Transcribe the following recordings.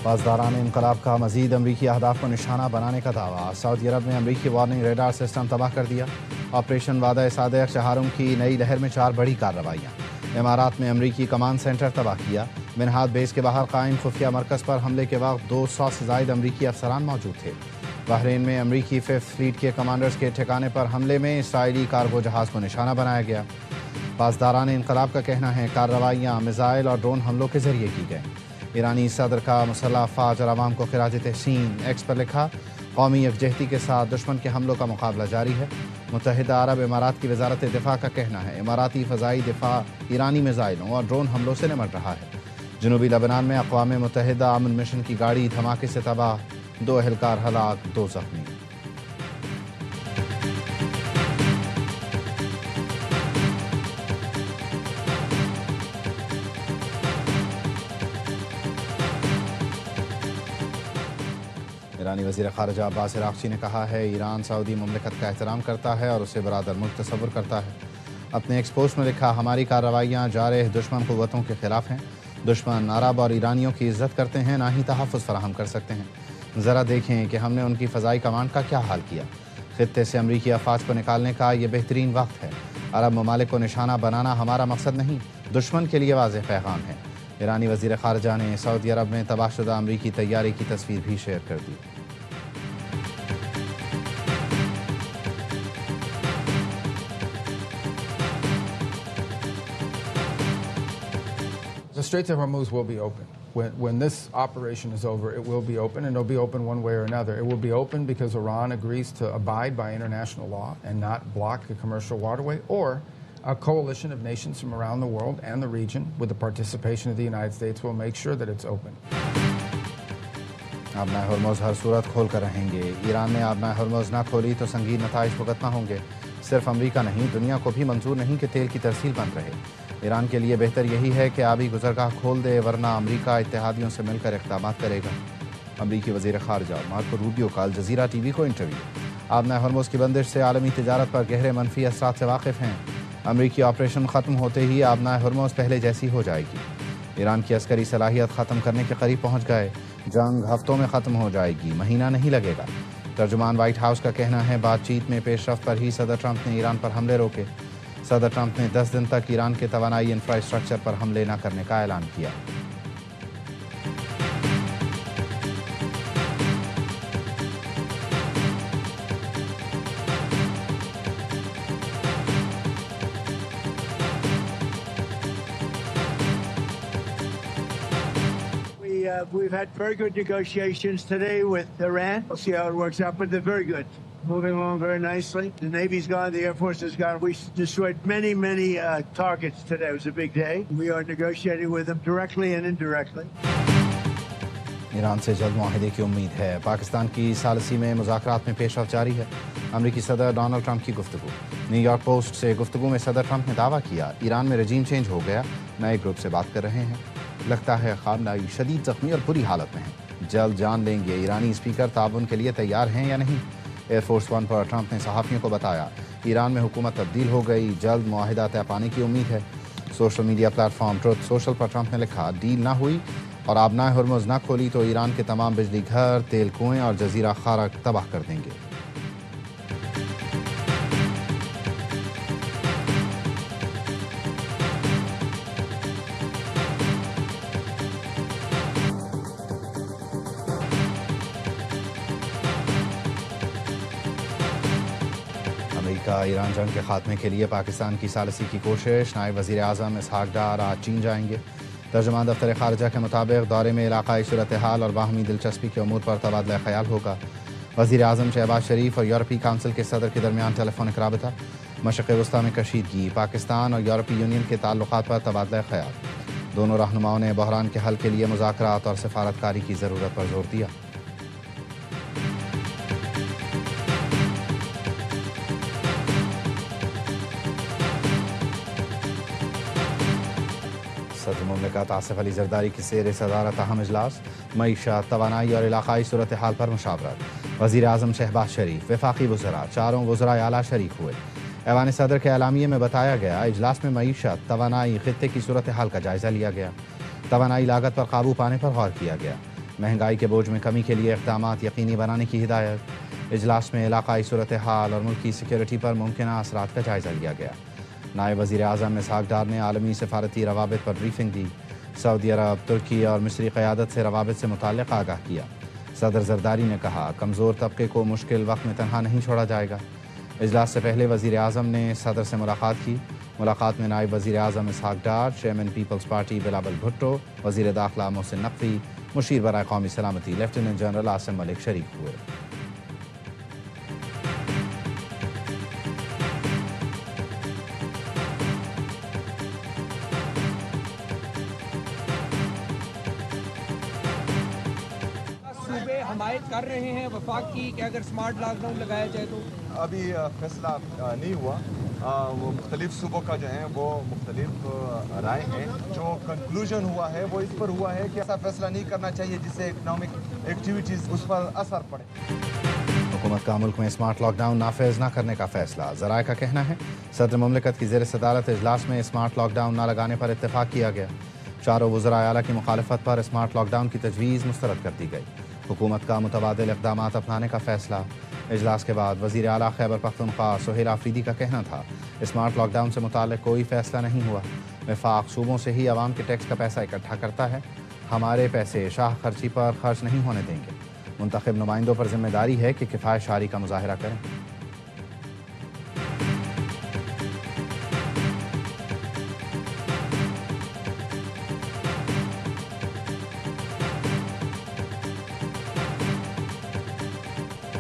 پاسداران انقلاب کا مزید امریکی اہداف کو نشانہ بنانے کا دعویٰ۔ سعودی عرب نے امریکی وارننگ ریڈار سسٹم تباہ کر دیا۔ آپریشن وعدہ صادق چہارم کی نئی لہر میں 4 بڑی کارروائیاں۔ امارات میں امریکی کمانڈ سینٹر تباہ کیا۔ منہاد بیس کے باہر قائم خفیہ مرکز پر حملے کے وقت 200 سے زائد امریکی افسران موجود تھے۔ بحرین میں امریکی 5th فلیٹ کے کمانڈرز کے ٹھکانے پر حملے میں اسرائیلی کارگو جہاز کو نشانہ بنایا گیا۔ پاسداران انقلاب کا کہنا ہے کارروائیاں میزائل اور ڈرون حملوں کے ذریعے کی گئیں۔ ایرانی صدر کا مسلح افواج اور عوام کو خراج تحسین۔ ایکس پر لکھا، قومی یکجہتی کے ساتھ دشمن کے حملوں کا مقابلہ جاری ہے۔ متحدہ عرب امارات کی وزارت دفاع کا کہنا ہے اماراتی فضائی دفاع ایرانی میزائلوں اور ڈرون حملوں سے نمٹ رہا ہے۔ جنوبی لبنان میں اقوام متحدہ امن مشن کی گاڑی دھماکے سے تباہ، 2 اہلکار ہلاک، 2 زخمی۔ ایرانی وزیر خارجہ عباس عراقچی نے کہا ہے ایران سعودی مملکت کا احترام کرتا ہے اور اسے برادر ملک تصور کرتا ہے۔ اپنے ایکس پوسٹ میں لکھا، ہماری کارروائیاں جارح دشمن قوتوں کے خلاف ہیں۔ دشمن عرب اور ایرانیوں کی عزت کرتے ہیں، نہ ہی تحفظ فراہم کر سکتے ہیں۔ ذرا دیکھیں کہ ہم نے ان کی فضائی کمانڈ کا کیا حال کیا۔ خطے سے امریکی افواج کو نکالنے کا یہ بہترین وقت ہے۔ عرب ممالک کو نشانہ بنانا ہمارا مقصد نہیں، دشمن کے لیے واضح پیغام ہے۔ ایرانی وزیر خارجہ نے سعودی عرب میں تباہ شدہ امریکی طیارے کی تصویر بھی شیئر کر دی۔ The Straits of Hormuz will be open. When this operation is over, it will be open, and it'll be open one way or another. It will be open because Iran agrees to abide by international law and not block a commercial waterway, or a coalition of nations from around the world and the region, with the participation of the United States, will make sure that it's open. آبنائے Hormuz ہر صورت کھول کر رہیں گے۔ ایران نے آبنائے Hormuz نہ کھولی تو سنگین نتائج بھگتنا ہوں گے۔ صرف امریکہ نہیں، دنیا کو بھی منظور نہیں کہ تیل کی ترسیل بند رہے۔ ایران کے لیے بہتر یہی ہے کہ آبی گزرگاہ کھول دے، ورنہ امریکہ اتحادیوں سے مل کر اقدامات کرے گا۔ امریکی وزیر خارجہ مارکو روبیو کا الجزیرہ ٹی وی کو انٹرویو۔ آبنائے ہرمز کی بندش سے عالمی تجارت پر گہرے منفی اثرات سے واقف ہیں۔ امریکی آپریشن ختم ہوتے ہی آبنائے ہرمز پہلے جیسی ہو جائے گی۔ ایران کی عسکری صلاحیت ختم کرنے کے قریب پہنچ گئے۔ جنگ ہفتوں میں ختم ہو جائے گی، مہینہ نہیں لگے گا۔ ترجمان وائٹ ہاؤس کا کہنا ہے بات چیت میں پیش رفت پر ہی صدر ٹرمپ نے ایران پر حملے روکے۔ صدر ٹرمپ نے 10 دن تک ایران کے توانائی انفراسٹرکچر پر حملے نہ کرنے کا اعلان کیا۔ We've had very good negotiations today with Iran. We'll see how it works out, but they're very good. Moving along very nicely. The Navy's gone, the Air Force has gone. We destroyed many targets today. It was a big day. We are negotiating with them directly and indirectly. Iran سے جلد معاہدے کی امید ہے۔ پاکستان کی ثالثی میں مذاکرات میں پیش رفت جاری ہے۔ امریکی صدر ڈونلڈ ٹرمپ کی گفتگو۔ نیو یارک پوسٹ سے گفتگو میں صدر ٹرمپ نے دعویٰ کیا ایران میں رجیم چینج ہو گیا، نئے گروپ سے بات کر رہے ہیں۔ لگتا ہے خامنہئی شدید زخمی اور بری حالت میں ہیں، جلد جان لیں گے۔ ایرانی اسپیکر تعاون کے لیے تیار ہیں یا نہیں؟ ایئر فورس ون پر ٹرمپ نے صحافیوں کو بتایا ایران میں حکومت تبدیل ہو گئی، جلد معاہدہ طے پانے کی امید ہے۔ Social media platform Truth Social پر ٹرمپ نے لکھا ڈیل نہ ہوئی اور آبنائے ہرمز نہ کھولی تو ایران کے تمام بجلی گھر، تیل کنویں اور جزیرہ خارق تباہ کر دیں گے۔ امریکہ ایران جنگ کے خاتمے کے لیے پاکستان کی ثالثی کی کوشش۔ نائب وزیر اعظم اسحاق ڈار آج چین جائیں گے۔ ترجمان دفتر خارجہ کے مطابق دورے میں علاقائی صورتحال اور باہمی دلچسپی کے امور پر تبادلہ خیال ہوگا۔ وزیر اعظم شہباز شریف اور یورپی کونسل کے صدر کے درمیان ٹیلی فونک رابطہ۔ مشرق وسطیٰ میں کشیدگی، پاکستان اور یورپی یونین کے تعلقات پر تبادلہ خیال۔ دونوں رہنماؤں نے بحران کے حل کے لیے مذاکرات اور سفارتکاری کی ضرورت پر زور دیا۔ صدر مملکت آصف علی زرداری کی زیر صدارت اہم اجلاس، معیشت، توانائی اور علاقائی صورتحال پر مشاورت۔ وزیر اعظم شہباز شریف، وفاقی وزراء، چاروں وزراء اعلیٰ شریک ہوئے۔ ایوان صدر کے اعلامیے میں بتایا گیا اجلاس میں معیشت، توانائی، خطے کی صورتحال کا جائزہ لیا گیا۔ توانائی لاگت پر قابو پانے پر غور کیا گیا۔ महंगाई के बोझ में कमी के लिए इक़दामात यकीनी बनाने की हिदायत। इजलास में इलाकाई सूरत हाल और मुल्क की सिक्योरिटी पर मुमकिन असरात का जायज़ा लिया गया। नायब वज़ीर आज़म इसहाक़ डार ने आलमी सफारती रवाबित पर ब्रीफिंग दी। सऊदी अरब, तुर्की और मिस्री क़यादत से रवाबित से मुताल्लिक़ आगाह किया। सदर जरदारी ने कहा, कमज़ोर तबके को मुश्किल वक्त में तनहा नहीं छोड़ा जाएगा। इजलास से पहले वज़ीर आज़म ने सदर से मुलाकात की। मुलाकात में नायब वज़ीर आज़म इसहाक़ डार, चेयरमैन पीपल्स पार्टी बिलावल भुट्टो, वज़ीर दाखिला मोहसिन नक़वी, मुशीर बराए कौमी सलामती लेफ्टिनेंट जनरल आसिम मलिक शरीक हुए। सूबे हमायत कर रहे हैं वफाक की कि अगर स्मार्ट लॉकडाउन लगाया जाए तो? अभी फैसला नहीं हुआ। वो मुख्तलिफ सूबों का जो है वो मुख्तलिफ राय है। जो कंक्लूजन हुआ है वो इस पर हुआ है कि ऐसा फैसला नहीं करना चाहिए जिससे इकनॉमिक एक्टिविटीज़ उस पर असर पड़े। हुकूमत का मुल्क में स्मार्ट लॉकडाउन नाफिज न करने का फैसला। ज़राए का कहना है, सदर मुमलिकत की ज़ेर सदारत इजलास में स्मार्ट लॉकडाउन न लगाने पर इत्तेफाक किया गया। चारों वज़राए आला की मुखालफत पर स्मार्ट लॉकडाउन की तजवीज़ मुस्तरद कर दी गई। हुकूमत का मुतबादिल इक़दामात अपनाने का फैसला। इजलास के बाद वज़ीर आला खैबर पख्तूनख्वा सुहेल आफरीदी का कहना था, स्मार्ट लॉकडाउन से मुताल्लिक़ कोई फ़ैसला नहीं हुआ। वफाक सूबों से ही आवाम के टैक्स का पैसा इकट्ठा करता है। हमारे पैसे शाह खर्ची पर खर्च नहीं होने देंगे। मुंतखब नुमाइंदों पर जिम्मेदारी है कि किफ़ायत शारी का मुजाहरा करें।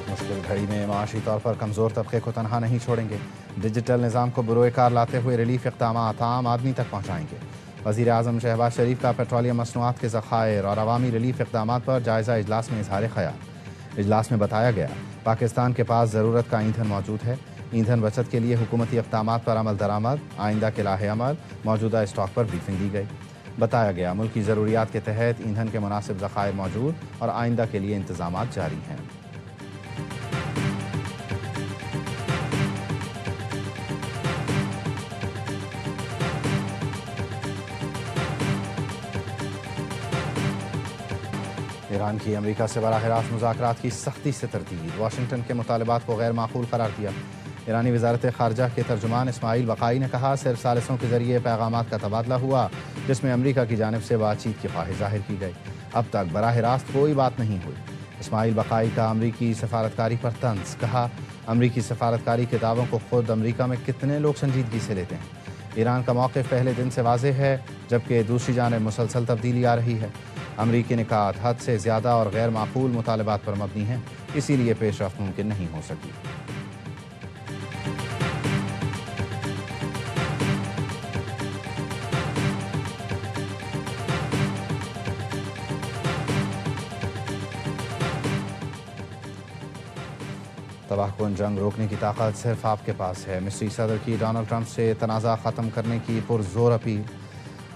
मुश्किल घड़ी में माशी तौर पर कमज़ोर तबके को तनहा नहीं छोड़ेंगे। डिजिटल निज़ाम को बुरोए कार लाते हुए रिलीफ इक़दामात आम आदमी तक पहुँचाएंगे। वज़ीर आज़म शहबाज शरीफ का पेट्रोलियम मसनूआत के ज़खायर और अवामी रिलीफ इक़दामात पर जायज़ा इजलास में इज़हार ख़याल। इजलास में बताया गया, पाकिस्तान के पास ज़रूरत का ईंधन मौजूद है। ईंधन बचत के लिए हुकूमती इक़दामात पर अमल दरामद, आइंदा के लाहे अमल, मौजूदा स्टॉक पर ब्रीफिंग दी गई। बताया गया, मुल्क की ज़रूरियात के तहत ईंधन के मुनासिब ज़खायर मौजूद और आइंदा के लिए इंतज़ामात जारी हैं। ईरान की अमेरिका से बराह रास्त मुज़ाकरात की सख्ती से तरदीद। वाशिंगटन के मुतालबात को गैर माकूल करार दिया। ईरानी वज़ारत ख़ारजा के तर्जुमान इस्माइल बक़ाई ने कहा, सिर्फ सालिसों के ज़रिए पैगामात का तबादला हुआ जिसमें अमेरिका की जानिब से बातचीत की ख्वाहिश ज़ाहिर की गई। अब तक बराह रास्त कोई बात नहीं हुई। इस्माइल बक़ाई का अमरीकी सफारतकारी पर तंज। कहा, अमरीकी सफारतकारी के दावों को खुद अमरीका में कितने लोग संजीदगी से लेते हैं। ईरान का मौक़िफ़ पहले दिन से वाज़ेह है, जबकि दूसरी जानिब मुसलसल तब्दीली आ रही है। अमरीकी निकात हद से ज़्यादा और गैर माकूल मुतालबात पर मबनी हैं, इसीलिए पेशरफ्त मुमकिन नहीं हो सकी। तबाहकुन जंग रोकने की ताकत सिर्फ आपके पास है। मिस्री सदर की डोनाल्ड ट्रंप से तनाज़ा ख़त्म करने की पुरज़ोर अपील।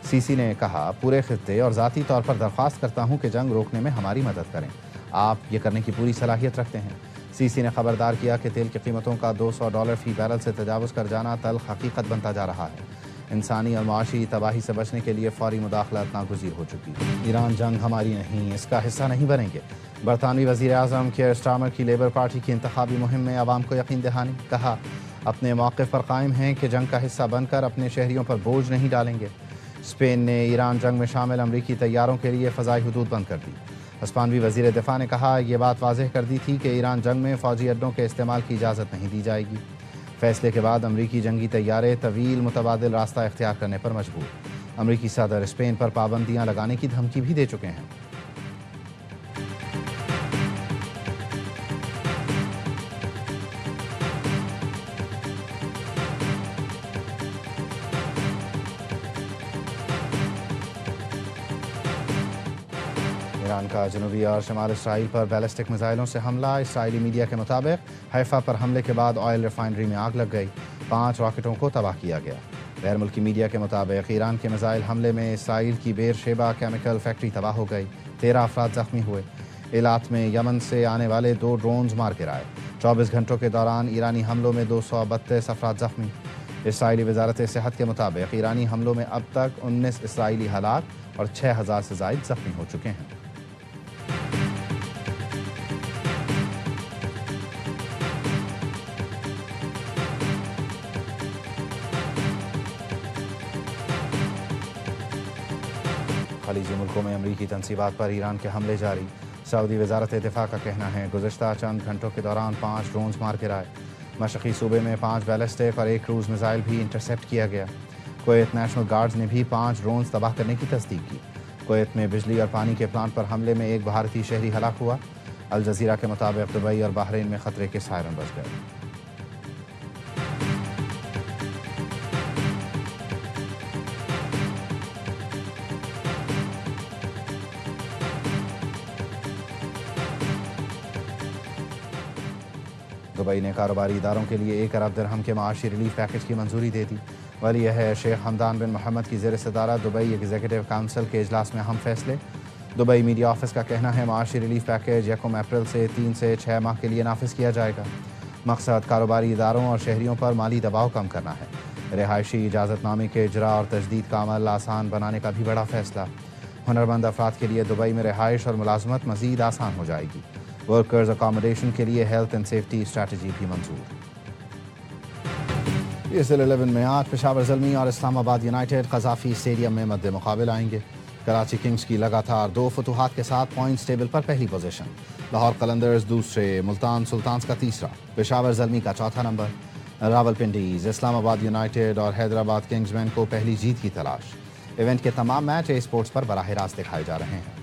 सीसी ने कहा, पूरे खित्ते और ज़ाती तौर पर दरख्वास्त करता हूँ कि जंग रोकने में हमारी मदद करें। आप ये करने की पूरी सलाहियत रखते हैं। सीसी ने खबरदार किया कि तेल की कीमतों का $200 फ़ी बैरल से तजावुज़ कर जाना तल्ख़ हकीकत बनता जा रहा है। इंसानी और माशी तबाही से बचने के लिए फ़ौरी मुदाखलत नागुज़ीर हो चुकी है। ईरान जंग हमारी नहीं, इसका हिस्सा नहीं बनेंगे। बरतानवी वज़ीर आज़म कियर स्टारमर की लेबर पार्टी की इंतखाबी मुहिम में आवाम को यकीन दहानी। कहा, अपने मौक़िफ़ पर कायम हैं कि जंग का हिस्सा बनकर अपने शहरियों पर बोझ नहीं डालेंगे। स्पेन ने ईरान जंग में शामिल अमरीकी तैयारों के लिए फ़ज़ाई हुदूद बंद कर दी। हिस्पानवी वज़ीर दिफ़ा ने कहा, यह बात वाज़ेह कर दी थी कि ईरान जंग में फ़ौजी अड्डों के इस्तेमाल की इजाज़त नहीं दी जाएगी। फैसले के बाद अमरीकी जंगी तैयारे तवील मुतबादिल रास्ता इख्तियार करने पर मजबूर। अमरीकी सदर स्पेन पर पाबंदियाँ लगाने की धमकी भी दे चुके हैं। ईरान का जनूबी और शमाल इसराइल पर बैलिस्टिक मिसाइलों से हमला। इसराइली मीडिया के मुताबिक हैफा पर हमले के बाद ऑयल रिफाइनरी में आग लग गई। 5 रॉकेटों को तबाह किया गया। गैर मुल्की मीडिया के मुताबिक ईरान के मिसाइल हमले में इसराइल की बेरशेबा केमिकल फैक्ट्री तबाह हो गई। 13 अफराद जख्मी हुए। इलात में यमन से आने वाले 2 ड्रोन्स मार गिराए। 24 घंटों के दौरान ईरानी हमलों में 232 अफराद जख्मी। इसराइली वजारत सेहत के मुताबिक ईरानी हमलों में अब तक 19 इसराइली हलाक और 6000 से ज़ायद जख्मी हो चुके हैं। खलीजी मुल्कों में अमरीकी तनसीबात पर ईरान के हमले जारी। सऊदी वजारत दिफा का कहना है गुज़श्ता चंद घंटों के दौरान 5 ड्रोन्स मार गिराए। मशरक़ी सूबे में 5 बैलिस्टिक और 1 क्रूज़ मिसाइल भी इंटरसेप्ट किया गया। कुवैत नेशनल गार्ड्स ने भी 5 ड्रोन्स तबाह करने की तस्दीक की। कुवैत में बिजली और पानी के प्लांट पर हमले में एक भारतीय शहरी हलाक हुआ। अल जज़ीरा के मुताबिक दुबई और बहरीन में खतरे के सायरन बज गए। दुबई ने कारोबारी इदारों के लिए 1 अरब दिरहम के माशी रिलीफ पैकेज की मंजूरी दे दी। वली है शेख हमदान बिन मोहम्मद की ज़ेर सदारत दुबई एग्जीक्यूटिव काउंसिल के इजलास में अहम फैसले। दुबई मीडिया ऑफिस का कहना है माशी रिलीफ पैकेज 1 अप्रैल से 3 से 6 माह के लिए नाफिज किया जाएगा। मकसद कारोबारी इदारों और शहरियों पर माली दबाव कम करना है। रिहायशी इजाज़तनामे के इजरा और तजदीद का अमल आसान बनाने का भी बड़ा फैसला। हुनरमंद अफराद के लिए दुबई में रिहाइश और मुलाजमत मज़ीद आसान हो जाएगी। वर्कर्स अकोमोडेशन के लिए हेल्थ एंड सेफ्टी स्ट्रैटेजी भी मंजूर। PSL 11 में आज पेशावर ज़ल्मी और इस्लामाबाद यूनाइटेड क़ज़ाफ़ी स्टेडियम में मद्दे मुक़ाबिल आएंगे। कराची किंग्स की लगातार 2 फतुहात के साथ पॉइंट्स टेबल पर पहली पोजीशन, लाहौर कलंदर्स दूसरे, मुल्तान सुल्तान्स का तीसरा, पेशावर ज़ल्मी का चौथा नंबर। रावलपिंडीज़, इस्लामाबाद यूनाइटेड और हैदराबाद किंग्समैन को पहली जीत की तलाश। इवेंट के तमाम मैच ए स्पोर्ट्स पर बराह रास्त दिखाए जा रहे हैं।